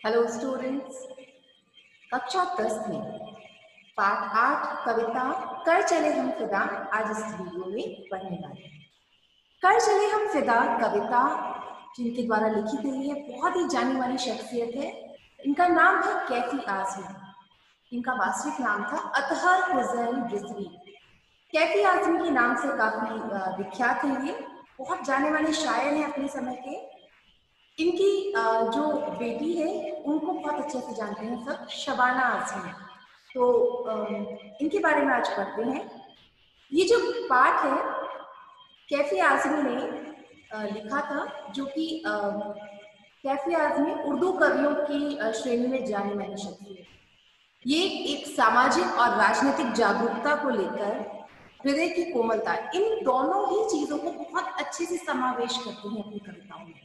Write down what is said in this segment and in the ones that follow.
Hello students. कक्षा 10 में पाठ 8 कविता कर चले हम फिदा आज इस वीडियो में पढ़ने वाले हैं। कर चले हम फिदा कविता जिनके द्वारा लिखी गई है, बहुत ही जानी मानी शख्सियत है। इनका नाम है कैफी आजमी। इनका वास्तविक नाम था अतहर हुसैन रिजवी। कैफी आजमी के नाम से काफी विख्यात है। ये बहुत जाने माने शायर हैं अपने समय के। इनकी जो बेटी है उनको बहुत अच्छे से जानते हैं सब, शबाना आजमी। तो इनके बारे में आज पढ़ते हैं। ये जो पाठ है कैफी आजमी ने लिखा था, जो कि कैफी आजमी उर्दू कवियों की श्रेणी में जाने मानी शख्सियत। ये एक सामाजिक और राजनीतिक जागरूकता को लेकर हृदय की कोमलता, इन दोनों ही चीजों को बहुत अच्छे से समावेश करते हैं अपनी कविताओं में।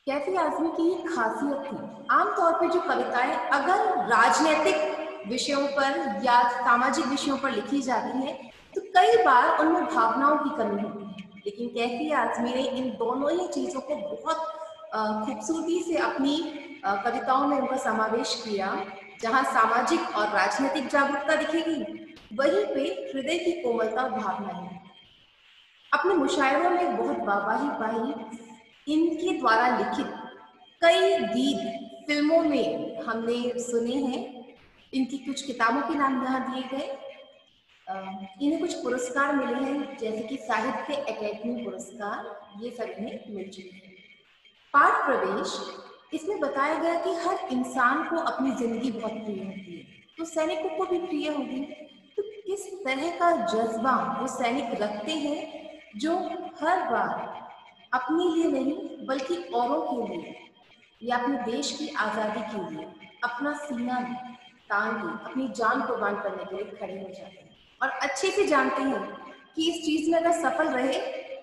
कैफी आजमी की एक खासियत थी, आमतौर पर जो कविताएं अगर राजनीतिक विषयों पर या सामाजिक विषयों पर लिखी जाती हैं तो कई बार उनमें भावनाओं की कमी होती है, लेकिन कैफी आजमी ने इन दोनों ही चीजों को बहुत खूबसूरती से अपनी कविताओं में उनका समावेश किया। जहां सामाजिक और राजनीतिक जागरूकता दिखेगी, वहीं पे हृदय की कोमलता और भावनाएं। अपने मुशायरों में बहुत वाहवाही पाई। इनके द्वारा लिखित कई गीत फिल्मों में हमने सुने हैं। इनकी कुछ किताबों के नाम यहाँ दिए गए। इन्हें कुछ पुरस्कार मिले हैं, जैसे कि साहित्य अकादमी पुरस्कार, ये सब इन्हें मिल चुके हैं। पाठ प्रवेश, इसमें बताया गया कि हर इंसान को अपनी जिंदगी बहुत प्रिय होती है, तो सैनिकों को भी प्रिय होगी। तो किस तरह का जज्बा वो सैनिक रखते हैं, जो हर बार अपने लिए नहीं बल्कि औरों के लिए या अपने देश की आज़ादी के लिए अपना सीना तान के अपनी जान कुर्बान करने के लिए खड़े हो जाते हैं, और अच्छे से जानते हैं कि इस चीज में अगर सफल रहे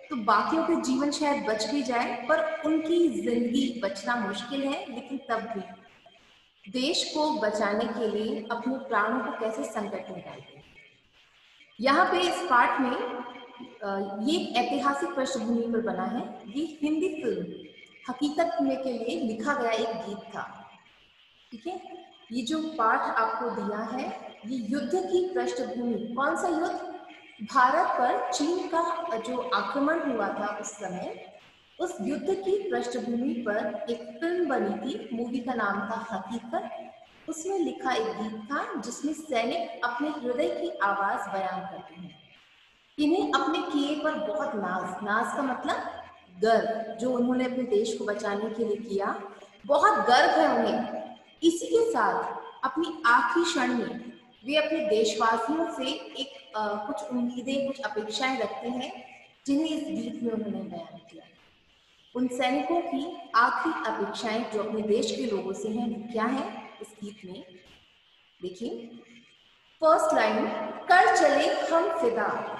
तो बाकियों के जीवन शायद बच भी जाए, पर उनकी जिंदगी बचना मुश्किल है। लेकिन तब भी देश को बचाने के लिए अपने प्राणों को कैसे संकट में डालते हैं। यहाँ पे इस पाठ में ये एक ऐतिहासिक पृष्ठभूमि पर बना है। ये हिंदी फिल्म हकीकत में के लिए लिखा गया एक गीत था। ठीक है, ये जो पाठ आपको दिया है ये युद्ध की पृष्ठभूमि, कौन सा युद्ध? भारत पर चीन का जो आक्रमण हुआ था उस समय, उस युद्ध की पृष्ठभूमि पर एक फिल्म बनी थी। मूवी का नाम था हकीकत। उसमें लिखा एक गीत था जिसमें सैनिक अपने हृदय की आवाज बयान करते हैं। इन्हें अपने किए पर बहुत नाज, नाज का मतलब गर्व, जो उन्होंने अपने देश को बचाने के लिए किया, बहुत गर्व है उन्हें। इसी के साथ अपनी आखिरी क्षण में वे अपने देशवासियों से एक कुछ उम्मीदें, कुछ अपेक्षाएं रखते हैं, जिन्हें इस गीत में उन्होंने बयान किया। उन सैनिकों की आखिरी अपेक्षाएं जो अपने देश के लोगों से हैं, वो क्या है इस गीत में? देखिए, फर्स्ट लाइन, कर चले हम फिदा।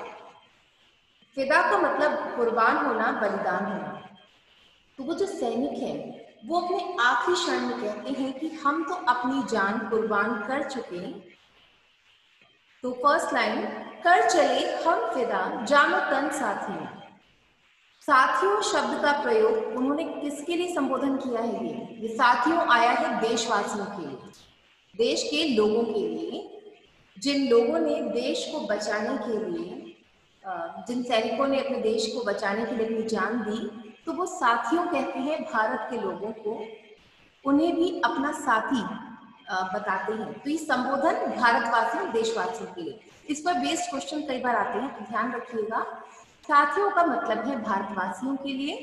फिदा का मतलब कुर्बान होना, बलिदान होना। तो वो जो सैनिक है वो अपने आखिरी क्षण में कहते हैं कि हम तो अपनी जान कुर्बान कर चुके हैं। तो फर्स्ट लाइन, कर चले हम फिदा जानो तन साथियों। साथियों शब्द का प्रयोग उन्होंने किसके लिए संबोधन किया है? ये साथियों आया है देशवासियों के लिए, देश के लोगों के लिए, जिन लोगों ने देश को बचाने के लिए, जिन सैनिकों ने अपने देश को बचाने के लिए अपनी जान दी, तो वो साथियों कहते हैं भारत के लोगों को, उन्हें भी अपना साथी बताते हैं। तो ये संबोधन भारतवासियों, देशवासियों के लिए। इस पर बेस्ड क्वेश्चन कई बार आते हैं, तो ध्यान रखिएगा। साथियों का मतलब है भारतवासियों के लिए,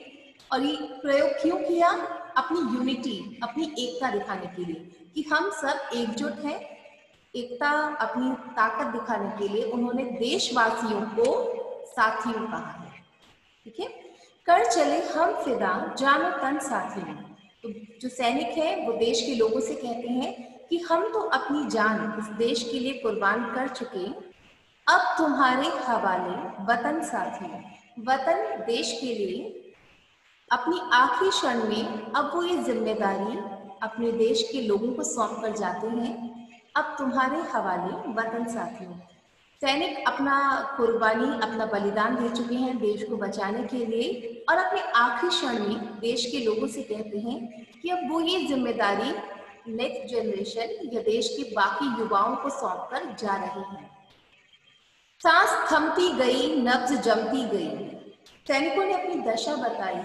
और ये प्रयोग क्यों किया? अपनी यूनिटी, अपनी एकता दिखाने के लिए कि हम सब एकजुट हैं। एकता, अपनी ताकत दिखाने के लिए उन्होंने देशवासियों को साथियों कहा है। ठीक है, कर चले हम फिदा जानो तन साथियों। तो जो सैनिक है वो देश के लोगों से कहते हैं कि हम तो अपनी जान इस देश के लिए कुर्बान कर चुके, अब तुम्हारे हवाले वतन साथियों। वतन, देश के लिए अपनी आखिरी क्षण में अब वो ये जिम्मेदारी अपने देश के लोगों को सौंप कर जाते हैं। अब तुम्हारे हवाले वतन साथियों। सैनिक अपना कुर्बानी, अपना बलिदान दे चुके हैं देश को बचाने के लिए और अपने आखिरी क्षण में देश के लोगों से कहते हैं कि अब वो ये जिम्मेदारी नेक्स्ट जनरेशन या देश के बाकी युवाओं को सौंप कर जा रहे हैं। सांस थमती गई, नब्ज जमती गई। सैनिकों ने अपनी दशा बताई,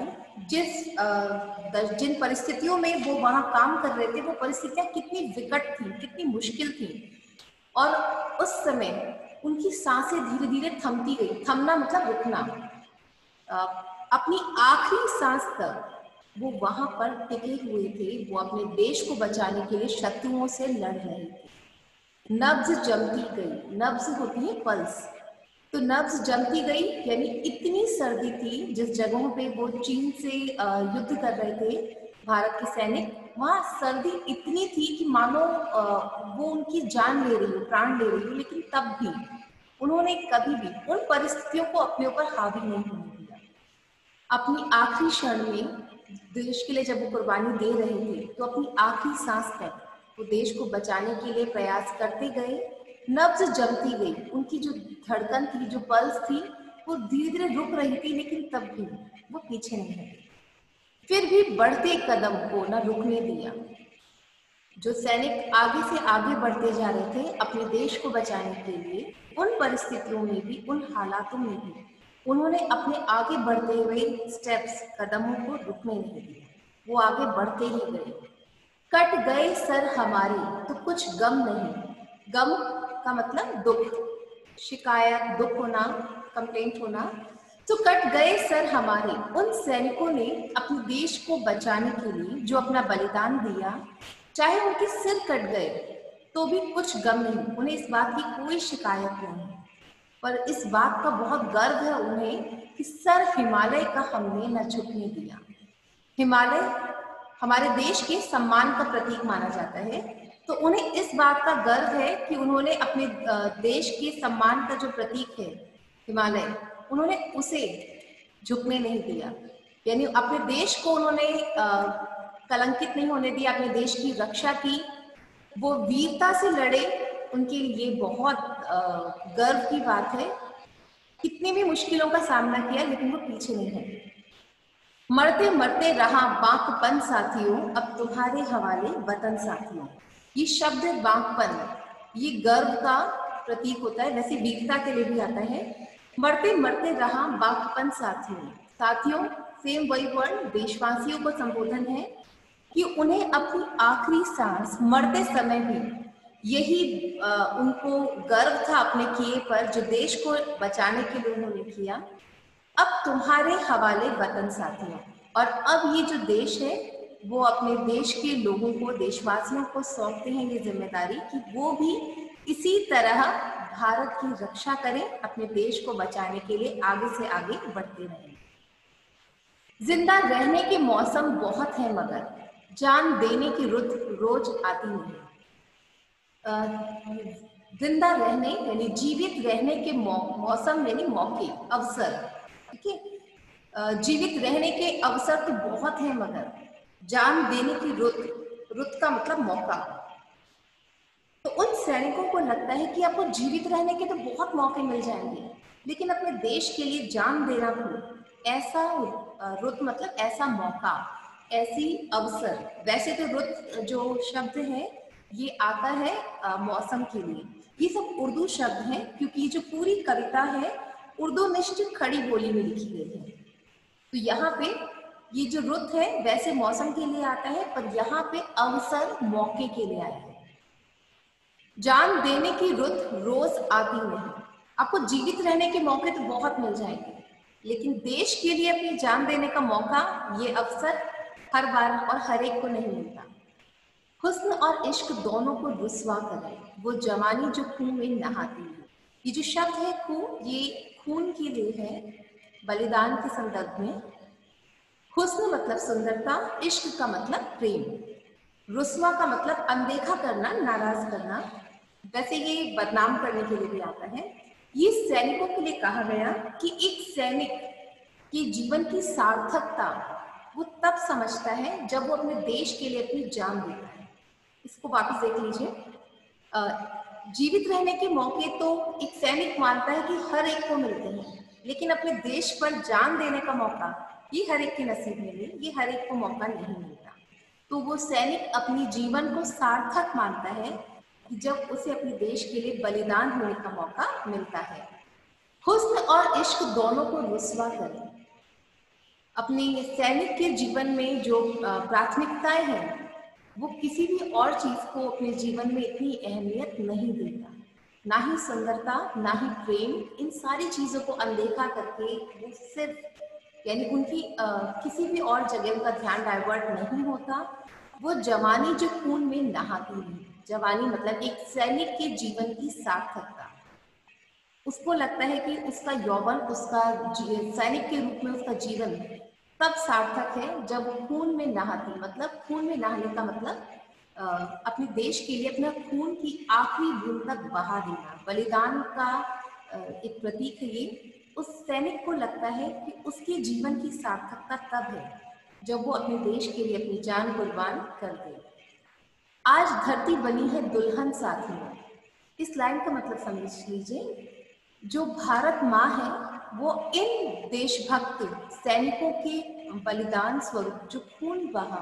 जिन परिस्थितियों में वो वहां काम कर रहे थे, वो परिस्थितियां कितनी विकट थी, कितनी मुश्किल थी। और उस समय उनकी सांसें धीरे धीरे थमती गई। थमना मतलब रुकना। अपनी आखिरी सांस तक वो वहां पर टिके हुए थे। वो अपने देश को बचाने के लिए शत्रुओं से लड़ रहे थे। नब्ज जमती गई। नब्ज होती है पल्स। तो नब्ज जमती गई यानी इतनी सर्दी थी जिस जगहों पे वो चीन से युद्ध कर रहे थे भारत के सैनिक, वहां सर्दी इतनी थी कि मानो वो उनकी जान ले रही हो, प्राण ले रही हो। लेकिन तब भी उन्होंने कभी भी उन परिस्थितियों को अपने ऊपर हावी नहीं होने दिया। अपनी आखिरी क्षण में देश के लिए जब वो कुर्बानी दे रहे थे तो अपनी आखिरी सांस तक वो देश को बचाने के लिए प्रयास करते गए। नब्ज जमती गई। उनकी जो धड़कन थी, जो पल्स थी, वो धीरे धीरे रुक रही थी, लेकिन तब भी वो पीछे नहीं हटी। फिर भी बढ़ते कदम को न रुकने दिया। जो सैनिक आगे से आगे बढ़ते जा रहे थे अपने देश को बचाने के लिए, उन परिस्थितियों में भी, उन हालातों में भी उन्होंने अपने आगे बढ़ते हुए स्टेप्स, कदमों को रुकने नहीं दिया। वो आगे बढ़ते ही गए। कट गए सर हमारे तो कुछ गम नहीं। गम का मतलब दुख, शिकायत, दुख होना, कंप्लेंट होना। तो कट गए सर हमारे। उन सैनिकों ने अपने देश को बचाने के लिए जो अपना बलिदान दिया, चाहे उनके सिर कट गए तो भी कुछ गम नहीं। उन्हें इस बात की कोई शिकायत नहीं, पर इस बात का बहुत गर्व है उन्हें कि सर हिमालय का हमने न झुकने दिया। हिमालय हमारे देश के सम्मान का प्रतीक माना जाता है, तो उन्हें इस बात का गर्व है कि उन्होंने अपने देश के सम्मान का जो प्रतीक है हिमालय, उन्होंने उसे झुकने नहीं दिया। यानी अपने देश को उन्होंने कलंकित नहीं होने दिया, अपने देश की रक्षा की। वो वीरता से लड़े, उनके लिए बहुत गर्व की बात है। कितनी भी मुश्किलों का सामना किया लेकिन वो पीछे नहीं हटे। मरते मरते रहा बांकपन साथियों, अब तुम्हारे हवाले वतन साथियों। ये शब्द बांकपन, ये गर्व का प्रतीक होता है, वैसे वीरता के लिए भी आता है। मरते मरते रहा बांकपन साथियों। साथियों सेम वही वर्ड देशवासियों को संबोधन है कि उन्हें अपनी आखिरी सांस मरते समय भी यही उनको गर्व था अपने किए पर, जो देश को बचाने के लिए उन्होंने किया। अब तुम्हारे हवाले वतन साथियों। और अब ये जो देश है वो अपने देश के लोगों को, देशवासियों को सौंपते हैं ये जिम्मेदारी कि वो भी इसी तरह भारत की रक्षा करें, अपने देश को बचाने के लिए आगे से आगे बढ़ते रहें। जिंदा रहने के मौसम बहुत है मगर जान देने की रुत रोज आती नहीं। जिंदा रहने यानी जीवित रहने के मौसम यानी मौके, अवसर, ठीक है। जीवित रहने के अवसर तो बहुत है मगर जान देने की रुत, रुत का मतलब मौका। तो उन सैनिकों को लगता है कि आपको जीवित रहने के तो बहुत मौके मिल जाएंगे, लेकिन अपने देश के लिए जान देना भी ऐसा, रुत मतलब ऐसा मौका, ऐसी अवसर। वैसे तो रुत जो शब्द है ये आता है मौसम के लिए। ये सब उर्दू शब्द हैं क्योंकि जो पूरी कविता है उर्दू निश्चित खड़ी बोली में लिखी गई है। तो यहाँ पे ये जो रुत है वैसे मौसम के लिए आता है, पर यहाँ पे अवसर मौके के लिए आया है। जान देने की रुत रोज आती नहीं। आपको जीवित रहने के मौके तो बहुत मिल जाएंगे, लेकिन देश के लिए अपनी जान देने का मौका, ये अवसर हर बार और हर एक को नहीं मिलता। हुस्न और इश्क दोनों को रुस्वा करे वो जवानी जो खून में नहाती है। ये जो शब्द है खून, ये खून के लिए है, बलिदान के संदर्भ में। हुस्न मतलब सुंदरता, इश्क का मतलब प्रेम, रुस्वा का मतलब अनदेखा करना, नाराज करना। वैसे ये बदनाम करने के लिए भी आता है। ये सैनिकों के लिए कहा गया कि एक सैनिक के जीवन की सार्थकता वो तब समझता है जब वो अपने देश के लिए अपनी जान देता है। इसको वापस देख लीजिए। जीवित रहने के मौके तो एक सैनिक मानता है कि हर एक को मिलते हैं, लेकिन अपने देश पर जान देने का मौका ये हर एक के नसीब में नहीं, ये हर एक को मौका नहीं मिलता। तो वो सैनिक अपनी जीवन को सार्थक मानता है कि जब उसे अपने देश के लिए बलिदान होने का मौका मिलता है। हुस्न और इश्क दोनों को रुस्वा करें। अपने सैनिक के जीवन में जो प्राथमिकताएं हैं, वो किसी भी और चीज को अपने जीवन में इतनी अहमियत नहीं देता। ना ही सुंदरता, ना ही प्रेम, इन सारी चीजों को अनदेखा करके वो सिर्फ यानी उनकी किसी भी और जगह उनका ध्यान डाइवर्ट नहीं होता। वो जवानी जो खून में नहाती है, जवानी मतलब एक सैनिक के जीवन की सार्थकता। उसको लगता है कि उसका यौवन, उसका सैनिक के रूप में उसका जीवन तब सार्थक है जब वो खून में नहाती, मतलब खून में नहाने का मतलब अपने देश के लिए अपना खून की आखिरी बूंद तक बहा देना, बलिदान का एक प्रतीक है ये। उस सैनिक को लगता है कि उसके जीवन की सार्थकता तब है जब वो अपने देश के लिए अपनी जान कुर्बान कर दे। आज धरती बनी है दुल्हन साथियों। इस लाइन का मतलब समझ लीजिए। जो भारत माँ है वो इन देशभक्त सैनिकों के बलिदान स्वरूप जो खून बहा,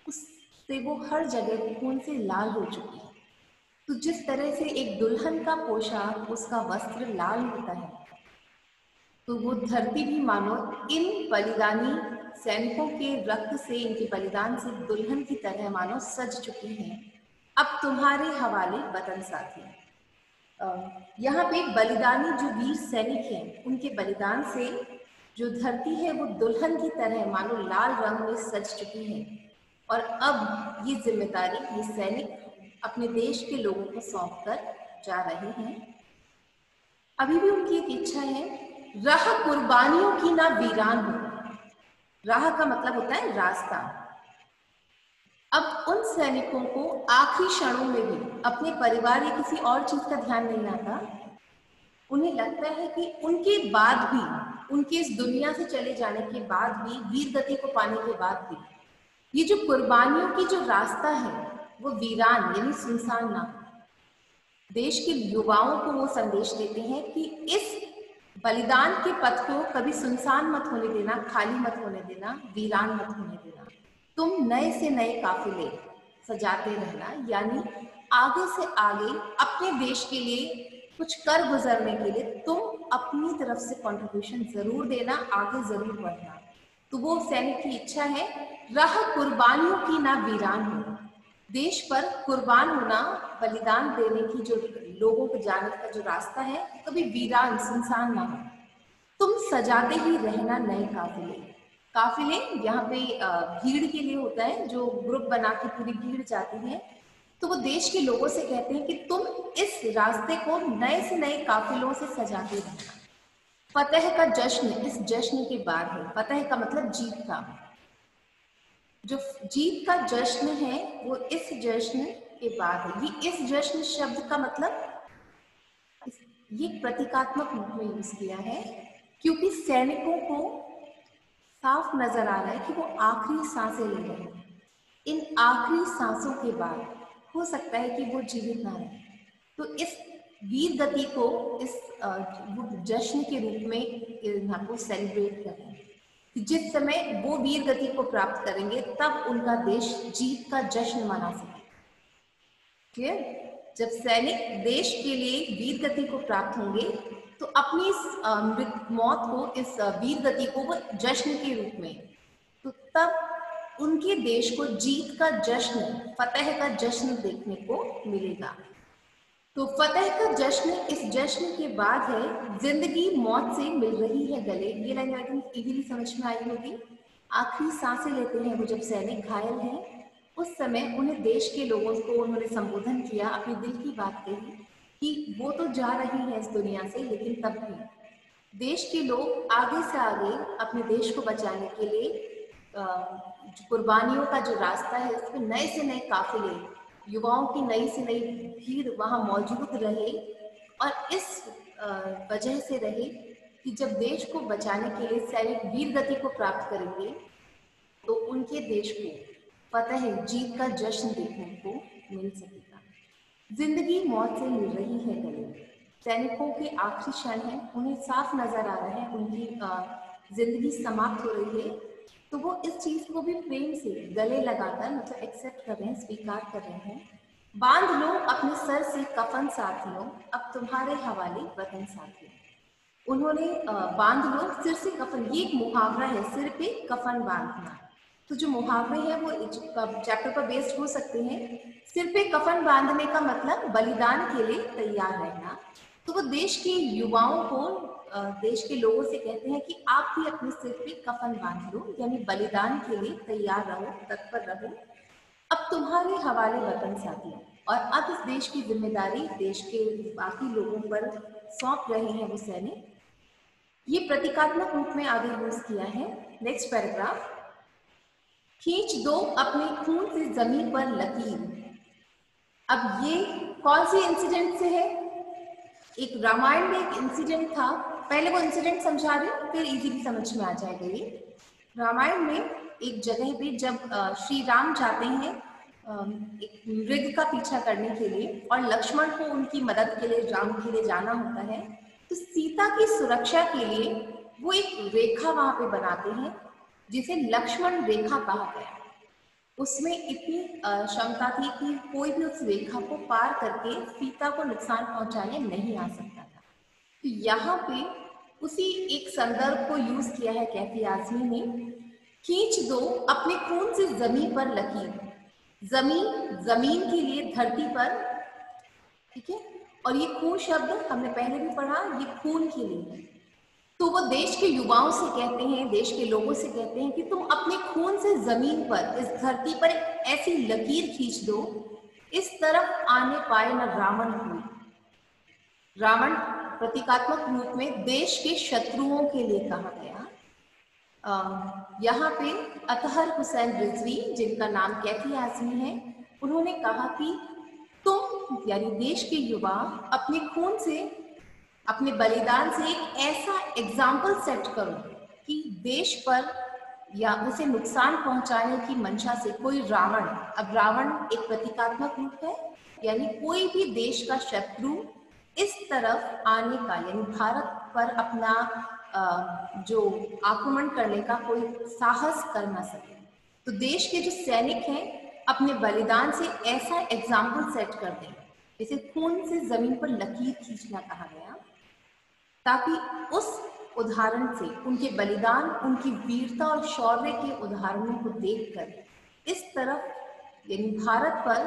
उससे वो हर जगह खून से लाल हो चुकी है। तो जिस तरह से एक दुल्हन का पोशाक, उसका वस्त्र लाल होता है, तो वो धरती भी मानो इन बलिदानी सैनिकों के रक्त से, इनके बलिदान से दुल्हन की तरह मानो सज चुकी है। अब तुम्हारे हवाले वतन साथी। यहाँ पे बलिदानी जो वीर सैनिक हैं, उनके बलिदान से जो धरती है वो दुल्हन की तरह मानो लाल रंग में सज चुकी है। और अब ये जिम्मेदारी ये सैनिक अपने देश के लोगों को सौंप कर जा रहे हैं। अभी भी उनकी एक इच्छा है, राह कुर्बानियों की ना वीरान हो। राह का मतलब होता है रास्ता। अब उन सैनिकों को आखिरी क्षणों में भी अपने परिवार या किसी और चीज का ध्यान नहीं आता। उन्हें लगता है कि उनके बाद भी, उनके इस दुनिया से चले जाने के बाद भी, वीर गति को पाने के बाद भी, ये जो कुर्बानियों की जो रास्ता है वो वीरान यानी सुनसान ना हो। देश के युवाओं को वो संदेश देते हैं कि इस बलिदान के पथ को कभी सुनसान मत होने देना, खाली मत होने देना, वीरान मत होने देना। तुम नए से नए काफिले सजाते रहना, यानी आगे से आगे अपने देश के लिए कुछ कर गुजरने के लिए तुम अपनी तरफ से कंट्रीब्यूशन जरूर देना, आगे जरूर बढ़ना। तो वो सैनिक की इच्छा है, राह कुर्बानियों की ना वीरान हो। देश पर कुर्बान होना, बलिदान देने की जो लोगों को जाने का जो रास्ता है, कभी वीरान सुनसान ना हो। तुम सजाते ही रहना नए काफिले। काफिले यहाँ पे भीड़ के लिए होता है, जो ग्रुप बना के पूरी भीड़ जाती है। तो वो देश के लोगों से कहते हैं कि तुम इस रास्ते को नए से नए काफिलों से सजाते रहना। फतेह का जश्न इस जश्न के बाद है। फतेह का मतलब जीत का। जो जीत का जश्न है वो इस जश्न के बाद है। ये इस जश्न शब्द का मतलब ये प्रतीकात्मक रूप में यूज किया है, क्योंकि सैनिकों को साफ नजर आ रहा है कि वो आखिरी सांसें ले रहे हैं। इन आखिरी सांसों के बाद हो सकता है कि वो जीवित ना रहे। तो इस वीर गति को इस जश्न के रूप में यहाँ को सेलिब्रेट कर रहे हैं। जिस समय वो वीर गति को प्राप्त करेंगे तब उनका देश जीत का जश्न मना सके। क्लियर? जब सैनिक देश के लिए वीर गति को प्राप्त होंगे तो अपनी इस मौत को, इस वीर गति को वो जश्न के रूप में, तो तब उनके देश को जीत का जश्न, फतेह का जश्न देखने को मिलेगा। तो फतेह का जश्न इस जश्न के बाद है, जिंदगी मौत से मिल रही है गले। ये लाइन आई थिंक इजीली समझ में आई होगी। आखिरी सांसें लेते हैं वो जब सैनिक घायल हैं, उस समय उन्हें देश के लोगों को उन्होंने संबोधन किया, अपने दिल की बात कही कि वो तो जा रही है इस दुनिया से, लेकिन तब भी देश के लोग आगे से आगे अपने देश को बचाने के लिए कुर्बानियों का जो रास्ता है उसमें नए से नए काफिले, युवाओं की नई से नई भीड़ वहां मौजूद रहे। और इस वजह से रहे कि जब देश को बचाने के लिए सैनिक वीर गति को प्राप्त करेंगे तो उनके देश को फतेह, जीत का जश्न देखने को मिल सकेगा। जिंदगी मौत से मिल रही है गले। सैनिकों के आखिरी क्षण हैं, उन्हें साफ नजर आ रहा है उनकी जिंदगी समाप्त हो रही है, तो वो इस चीज को भी प्रेम से गले लगाकर मतलब एक्सेप्ट कर रहे हैं, स्वीकार कर रहे हैं। बांध लो अपने सर से कफन साथियों, अब तुम्हारे हवाले वतन साथियों। उन्होंने बांध लो सिर से कफन, ये एक मुहावरा है, सिर पे कफन बांधना। तो जो मुहावरे हैं वो चैप्टर पर बेस्ड हो सकते हैं। सिर पे कफन बांधने का मतलब बलिदान के लिए तैयार रहना। तो वो देश के युवाओं को, देश के लोगों से कहते हैं कि आप भी अपने सिर पे कफन बांध लो, यानी बलिदान के लिए तैयार रहो, तत्पर रहो। अब तुम्हारे हवाले वतन साथियों, और अब इस देश की जिम्मेदारी देश के बाकी लोगों पर सौंप रहे हैं वो सैनिक। ये प्रतीकात्मक रूप में आगे यूज किया है। नेक्स्ट पैराग्राफ, खींच दो अपने खून से जमीन पर लकीर। अब ये कौन सी इंसिडेंट से है? एक रामायण में एक इंसिडेंट था, पहले वो इंसिडेंट समझा रही फिर इजीली समझ में आ जाएगा ये। रामायण में एक जगह पे जब श्री राम जाते हैं एक मृग का पीछा करने के लिए, और लक्ष्मण को उनकी मदद के लिए, राम के लिए जाना होता है, तो सीता की सुरक्षा के लिए वो एक रेखा वहां पे बनाते हैं जिसे लक्ष्मण रेखा कहा गया। उसमें इतनी क्षमता थी कि कोई भी उस रेखा को पार करके सीता को नुकसान पहुंचाने नहीं आ सकता था। तो यहाँ पे उसी एक संदर्भ को यूज किया है कैफी आजमी ने। खींच दो अपने खून से जमीन पर लकीर। जमीन, जमीन के लिए धरती पर, ठीक है, और ये खून शब्द हमने पहले भी पढ़ा, ये खून के लिए। तो वो देश के युवाओं से कहते हैं, देश के लोगों से कहते हैं कि तुम अपने खून से जमीन पर, इस धरती पर एक ऐसी लकीर खींच दो, इस तरफ आने पाए न रावण कोई। रावण प्रतीकात्मक रूप में देश के शत्रुओं के लिए कहा गया। यहाँ पे अतहर हुसैन रिजवी, जिनका नाम कैफी आजमी है, उन्होंने कहा कि तुम यानी देश के युवा अपने खून से, अपने बलिदान से एक ऐसा एग्जाम्पल सेट करो कि देश पर या उसे नुकसान पहुंचाने की मंशा से कोई रावण, अब रावण एक प्रतीकात्मक रूप है, यानी कोई भी देश का शत्रु इस तरफ आने का, यानी भारत पर अपना जो आक्रमण करने का कोई साहस कर ना सके। तो देश के जो सैनिक हैं अपने बलिदान से ऐसा एग्जाम्पल सेट कर दें, इसे खून से जमीन पर लकीर खींचना कहा गया, ताकि उस उदाहरण से, उनके बलिदान, उनकी वीरता और शौर्य के उदाहरणों को देखकर इस तरफ यानी भारत पर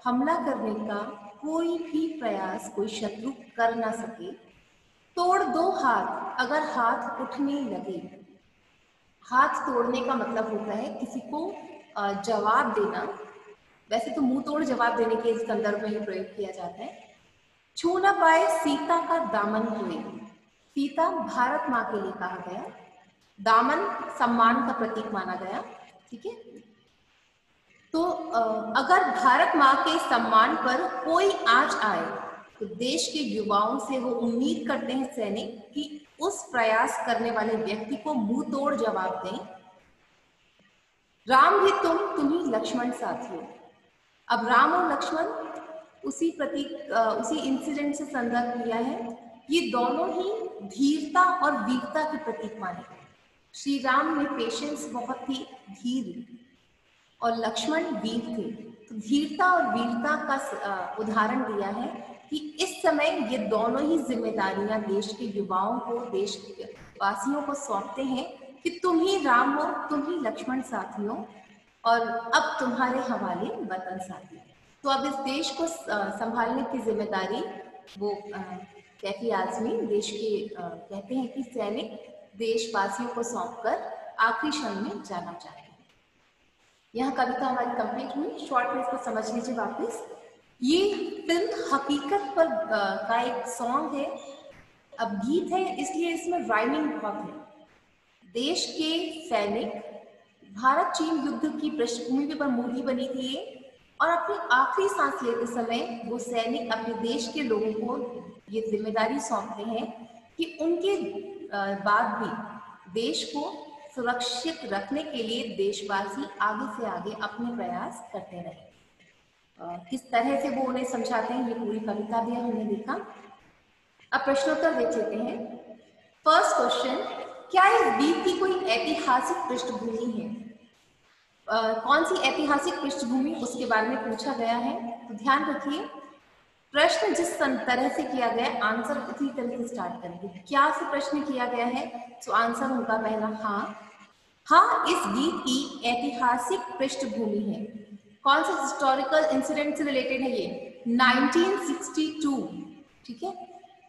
हमला करने का कोई भी प्रयास कोई शत्रु कर ना सके। तोड़ दो हाथ अगर हाथ उठने लगे। हाथ तोड़ने का मतलब होता है किसी को जवाब देना, वैसे तो मुंह तोड़ जवाब देने के संदर्भ में ही प्रयोग किया जाता है। छू न पाए सीता का दामन कोई। सीता भारत माँ के लिए कहा गया, दामन सम्मान का प्रतीक माना गया, ठीक है। तो अगर भारत माँ के सम्मान पर कोई आंच आए तो देश के युवाओं से वो उम्मीद करते हैं सैनिक कि उस प्रयास करने वाले व्यक्ति को मुंह तोड़ जवाब दें। राम भी तुम ही लक्ष्मण साथियों। अब राम और लक्ष्मण उसी प्रतीक, उसी इंसिडेंट से संदर्भ लिया है। ये दोनों ही धीरता और वीरता के प्रतीक माने गए। श्री राम में पेशेंस बहुत थी, धीर, और लक्ष्मण वीर थे। तो धीरता और वीरता का उदाहरण दिया है कि इस समय ये दोनों ही जिम्मेदारियां देश के युवाओं को, देश के वासियों को सौंपते हैं कि तुम ही राम हो, तुम ही लक्ष्मण साथियों, और अब तुम्हारे हवाले वतन साथियों। तो अब इस देश को संभालने की जिम्मेदारी वो कैफी आजमी, देश के कहते हैं कि सैनिक देशवासियों को सौंपकर आखिरी क्षण में जाना चाहते हैं। यह कविता हमारी कंप्लीट हुई। शॉर्ट में इसको समझ लीजिए वापस। ये फिल्म हकीकत पर का एक सॉन्ग है, अब गीत है इसलिए इसमें राइमिंग बहुत है। देश के सैनिक भारत चीन युद्ध की पृष्ठभूमि पर मूवी बनी थी ये, और अपनी आखिरी सांस लेते समय वो सैनिक अपने देश के लोगों को ये जिम्मेदारी सौंपते हैं कि उनके बाद भी देश को सुरक्षित रखने के लिए देशवासी आगे से आगे अपने प्रयास करते रहे। किस तरह से वो उन्हें समझाते हैं, ये पूरी कविता भी हमने देखा। अब प्रश्नोत्तर देख लेते हैं। फर्स्ट क्वेश्चन, क्या इस गीत की कोई ऐतिहासिक पृष्ठभूमि है? कौन सी ऐतिहासिक पृष्ठभूमि, उसके बारे में पूछा गया है। तो ध्यान रखिए, प्रश्न जिस तरह से किया गया है, आंसर उसी तरह से स्टार्ट करेंगे। क्या से प्रश्न किया गया है, तो आंसर होगा पहला हाँ। हाँ, इस गीत की ऐतिहासिक पृष्ठभूमि है। कौन सा हिस्टोरिकल इंसिडेंट से रिलेटेड है ये? 1962, ठीक है।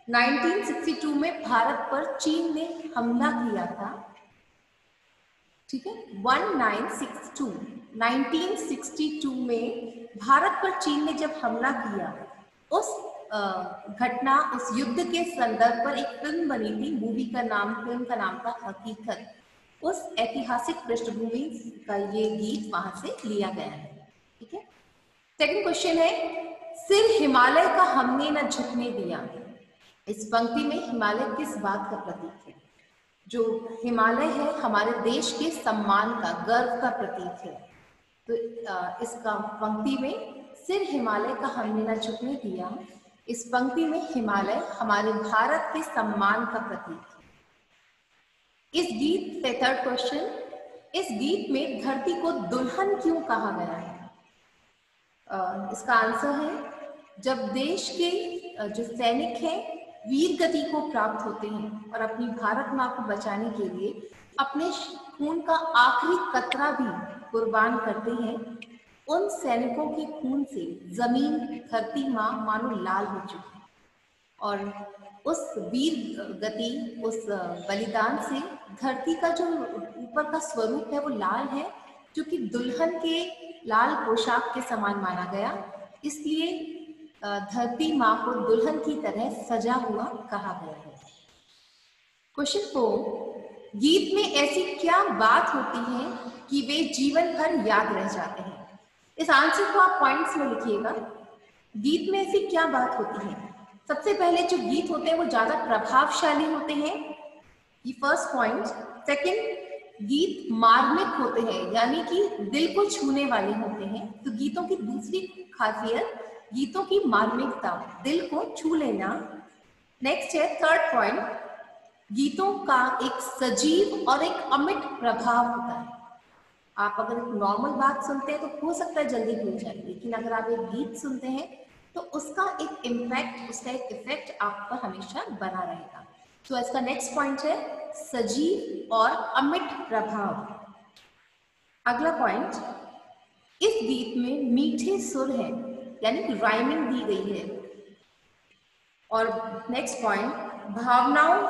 1962 में भारत पर चीन ने हमला किया था, ठीक है। 1962 में भारत पर चीन ने जब हमला किया, उस घटना, उस युद्ध के संदर्भ पर एक फिल्म बनी थी। फिल्म का नाम था हकीकत। उस ऐतिहासिक पृष्ठभूमि का ये गीत वहां से लिया गया है, ठीक है। सेकंड क्वेश्चन है, सिर हिमालय का हमने न झुकने दिया। इस पंक्ति में हिमालय किस बात का प्रतीक है? जो हिमालय है हमारे देश के सम्मान का, गर्व का प्रतीक है। तो इसका पंक्ति में सिर हिमालय का हमने न झुकने दिया, इस पंक्ति में हिमालय हमारे भारत के सम्मान का प्रतीक है। इस गीत से थर्ड क्वेश्चन, इस गीत में धरती को दुल्हन क्यों कहा गया है? इसका आंसर है, जब देश के जो सैनिक हैं वीर गति को प्राप्त होते हैं और अपनी भारत माँ को बचाने के लिए अपने खून का आखिरी कतरा भी कुर्बान करते हैं, उन सैनिकों के खून से जमीन, धरती माँ मानो लाल हो चुकी है। और उस वीर गति, उस बलिदान से धरती का जो ऊपर का स्वरूप है वो लाल है, जो कि दुल्हन के लाल पोशाक के समान माना गया। इसलिए धरती माँ को दुल्हन की तरह सजा हुआ कहा गया है। क्वेश्चन 4, गीत में ऐसी क्या बात होती है कि वे जीवन भर याद रह जाते हैं? इस आंसर को आप पॉइंट्स में लिखिएगा। गीत में ऐसी क्या बात होती है? सबसे पहले जो गीत होते हैं वो ज्यादा प्रभावशाली होते हैं, ये फर्स्ट पॉइंट। सेकंड, गीत मार्मिक होते हैं, यानी कि दिल को छूने वाले होते हैं। तो गीतों की दूसरी खासियत, गीतों की मार्मिकता, दिल को छू लेना। नेक्स्ट है थर्ड पॉइंट, गीतों का एक सजीव और एक अमिट प्रभाव होता है। आप अगर एक नॉर्मल बात सुनते हैं तो हो सकता है जल्दी भूल जाए, लेकिन अगर आप एक गीत सुनते हैं तो उसका एक इम्पैक्ट, उसका एक इफेक्ट आप पर हमेशा बना रहेगा। तो इसका नेक्स्ट पॉइंट है सजीव और अमिट प्रभाव। अगला पॉइंट, इस गीत में मीठे सुर हैं, यानी कि राइमिंग दी गई है। और नेक्स्ट पॉइंट, भावनाओं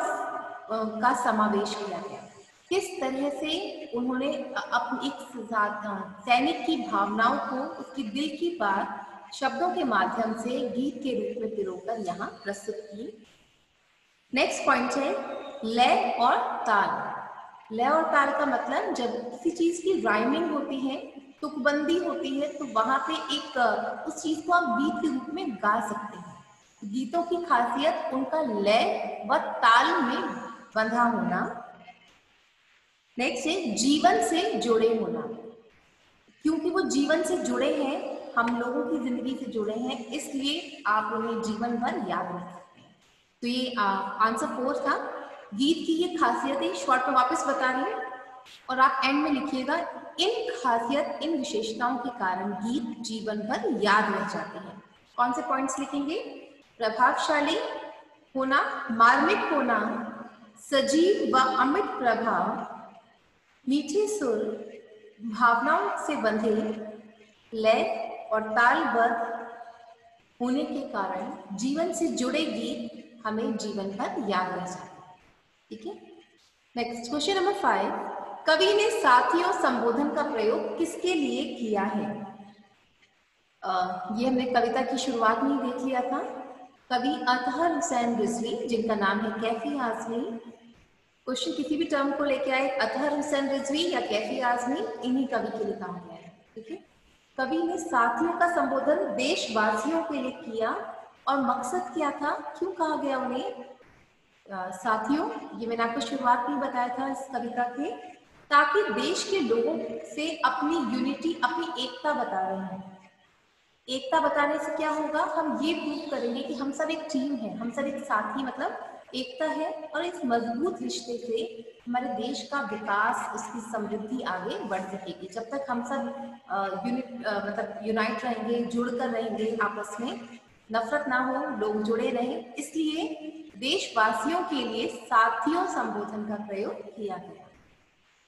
का समावेश किया गया। किस तरह से उन्होंने अपनी एक सैनिक की भावनाओं को, उसकी दिल की बात शब्दों के माध्यम से गीत के रूप में पिरोकर यहाँ प्रस्तुत की। नेक्स्ट पॉइंट है लय और ताल। लय और ताल का मतलब, जब किसी चीज की राइमिंग होती है, तुकबंदी होती है, तो वहां पे एक उस चीज को आप गीत के रूप में गा सकते हैं। गीतों की खासियत उनका लय व ताल में बंधा होना। नेक्स्ट है जीवन से जुड़े होना, क्योंकि वो जीवन से जुड़े हैं, हम लोगों की जिंदगी से जुड़े हैं, इसलिए आप उन्हें जीवन भर याद रख सकते हैं। तो ये आंसर 4 था। गीत की ये खासियतें शॉर्ट में वापस बता रही हूँ और आप एंड में लिखिएगा, इन खासियत, इन विशेषताओं के कारण गीत जीवन भर याद रह जाते हैं। कौन से पॉइंट्स लिखेंगे? प्रभावशाली होना, मार्मिक होना, सजीव व अमिट प्रभाव, मीठे सुर, भावनाओं से बंधे, लय और तालबद्ध होने के कारण जीवन से जुड़े गीत हमें जीवन भर याद रह जाते हैं। ठीक है। नेक्स्ट क्वेश्चन नंबर 5, कवि ने साथियों संबोधन का प्रयोग किसके लिए किया है? ये हमने कविता की शुरुआत में ही देख लिया था। कवि अतहर हुसैन रिजवी, जिनका नाम है कैफी आजमी। क्वेश्चन किसी भी टर्म को लेके आए, अतहर हुसैन रिजवी या कैफी आजमी, इन्हीं कवि के लिए कहा गया है। ठीक है। कवि ने साथियों का संबोधन देशवासियों के लिए किया और मकसद क्या था, क्यों कहा गया उन्हें साथियों? ये मैंने आपको शुरुआत में बताया था इस कविता के, ताकि देश के लोगों से अपनी यूनिटी, अपनी एकता बता रहे हैं। एकता बताने से क्या होगा, हम ये प्रूव करेंगे कि हम सब एक टीम है, हम सब एक साथी मतलब एकता है, और इस मजबूत रिश्ते से हमारे देश का विकास, उसकी समृद्धि आगे बढ़ सकेगी। जब तक हम सब मतलब यूनाइट रहेंगे, जुड़कर रहेंगे, आपस में नफरत ना हो, लोग जुड़े रहें, इसलिए देशवासियों के लिए साथियों संबोधन का प्रयोग किया गया।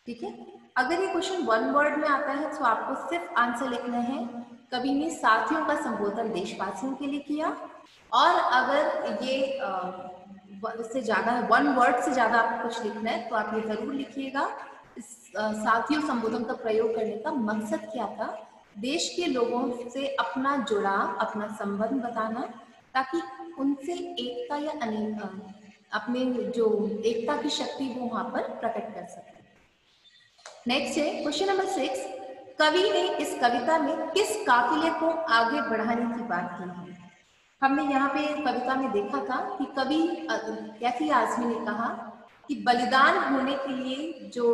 ठीक है, अगर ये क्वेश्चन वन वर्ड में आता है तो आपको सिर्फ आंसर लिखना है, कवि ने साथियों का संबोधन देशवासियों के लिए किया। और अगर ये उससे ज्यादा वन वर्ड से ज्यादा आपको कुछ लिखना है तो आप ये जरूर लिखिएगा, इस साथियों संबोधन का प्रयोग करने का मकसद क्या था, देश के लोगों से अपना जुड़ाव, अपना संबंध बताना, ताकि उनसे एकता या अपने जो एकता की शक्ति वो वहां पर प्रकट कर सके। नेक्स्ट है क्वेश्चन नंबर 6, कवि ने इस कविता में किस काफिले को आगे बढ़ाने की बात की है। हमने यहाँ पे कविता में देखा था कि कवि कैफी आजमी ने कहा कि बलिदान होने के लिए जो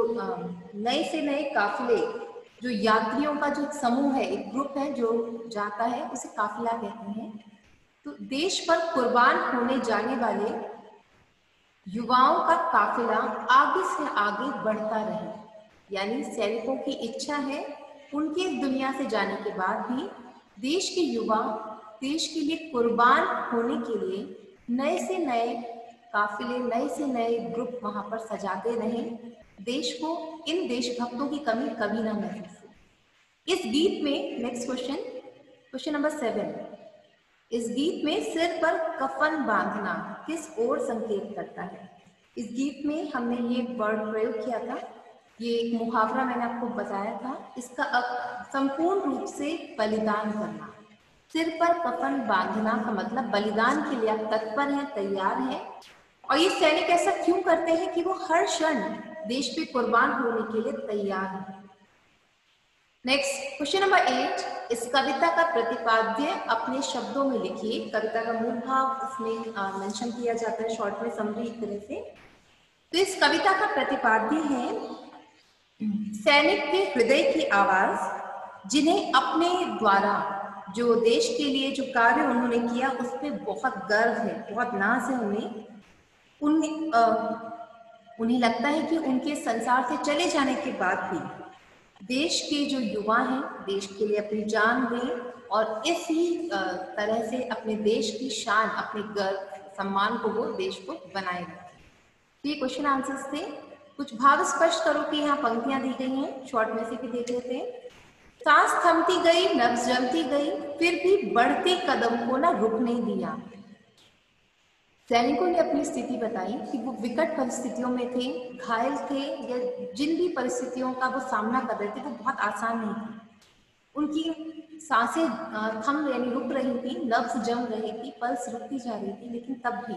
नए से नए काफिले, जो यात्रियों का जो समूह है, एक ग्रुप है जो जाता है, उसे काफिला कहते हैं। तो देश पर कुर्बान होने जाने वाले युवाओं का काफिला आगे से आगे बढ़ता रहे, यानी सैनिकों की इच्छा है उनके इस दुनिया से जाने के बाद भी देश के युवा देश के लिए कुर्बान होने के लिए नए से नए काफिले, नए से नए ग्रुप वहां पर सजाते रहें, देश को इन देशभक्तों की कमी कभी ना महसूस हो। इस गीत में नेक्स्ट क्वेश्चन, क्वेश्चन नंबर 7, इस गीत में सिर पर कफन बांधना किस ओर संकेत करता है। इस गीत में हमने ये वर्ड प्रयोग किया था, ये एक मुहावरा मैंने आपको बताया था, इसका संपूर्ण रूप से बलिदान करना। सिर पर कफन बांधना का मतलब बलिदान के लिए आप तत्पर हैं, तैयार हैं। और ये सैनिक ऐसा क्यों करते हैं कि वो हर क्षण देश पे कुर्बान होने के लिए तैयार हैं। नेक्स्ट क्वेश्चन नंबर 8, इस कविता का प्रतिपाद्य अपने शब्दों में लिखिए। कविता का मूल भाव इसमें मेंशन किया जाता है शॉर्ट में, समरी एक तरह से। तो इस कविता का प्रतिपाद्य है सैनिक के हृदय की आवाज, जिन्हें अपने द्वारा जो देश के लिए जो कार्य उन्होंने किया उस पर बहुत गर्व है, बहुत नाज है उन्हें। उन्हें लगता है कि उनके संसार से चले जाने के बाद भी देश के जो युवा हैं देश के लिए अपनी जान दें और इसी तरह से अपने देश की शान, अपने गर्व, सम्मान को वो देश को बनाए रखें। तो ये क्वेश्चन आंसर्स थे। कुछ भाव स्पष्ट करो कि यहाँ पंक्तियां दी गई हैं, शॉर्ट में से भी देख लेते हैं। सांस थमती गई, नब्ज जमती गई, फिर भी बढ़ते कदम को ना रुकने दिया। सैनिकों ने अपनी स्थिति बताई कि वो विकट परिस्थितियों में थे, घायल थे, या जिन भी परिस्थितियों का वो सामना कर रहे थे वो बहुत आसान नहीं थी। उनकी सांसें थम यानी रुक रही थी, नब्ज जम रही थी, पल्स रुकती जा रही थी, लेकिन तब भी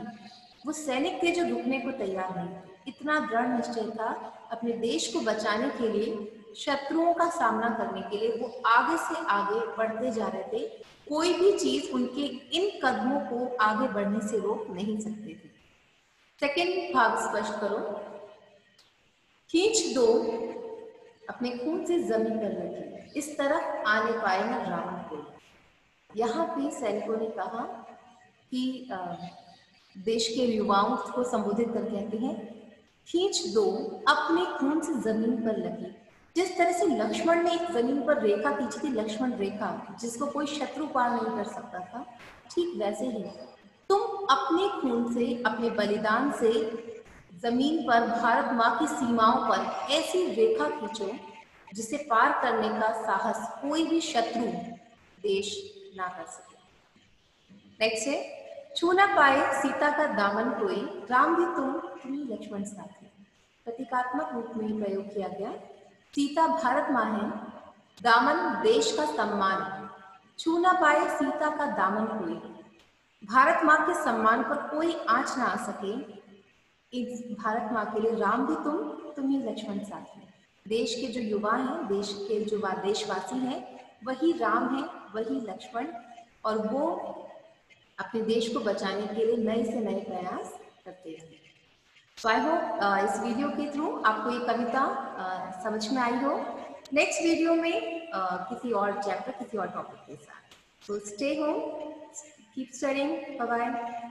वो सैनिक थे जो रुकने को तैयार नहीं थे। इतना दृढ़ निश्चय था अपने देश को बचाने के लिए, शत्रुओं का सामना करने के लिए वो आगे से आगे बढ़ते जा रहे थे। कोई भी चीज उनके इन कदमों को आगे बढ़ने से रोक नहीं सकते थे। सेकंड भाग स्पष्ट करो, खींच दो अपने खून से जमीन पर रखी, इस तरफ आने पाए न रावण को। यहाँ पे सैनिकों ने कहा कि देश के युवाओं को संबोधित कर कहते हैं, खींच दो अपने खून से जमीन पर लगी। जिस तरह से लक्ष्मण ने एक जमीन पर रेखा खींची थी, लक्ष्मण रेखा, जिसको कोई शत्रु पार नहीं कर सकता था, ठीक वैसे ही तुम अपने खून से, अपने बलिदान से जमीन पर, भारत माँ की सीमाओं पर ऐसी रेखा खींचो जिसे पार करने का साहस कोई भी शत्रु देश ना कर सके। नेक्स्ट है, छू ना पाए सीता का दामन कोई, राम भी तुम ही लक्ष्मण साथी। प्रतीकात्मक रूप में प्रयोग किया गया। सीता भारत माँ है, दामन देश का सम्मान। छू ना पाए सीता का दामन कोई, भारत माँ के सम्मान पर कोई आंच ना आ सके। इस भारत माँ के लिए राम भी तुम ही लक्ष्मण साथी। देश के जो युवा हैं, देश के जो देशवासी हैं, वही राम है, वही लक्ष्मण, और वो अपने देश को बचाने के लिए नए से नए प्रयास करते हैं। तो आई होप इस वीडियो के थ्रू आपको ये कविता समझ में आई हो। नेक्स्ट वीडियो में किसी और चैप्टर, किसी और टॉपिक के साथ। So stay home, keep studying. Bye bye.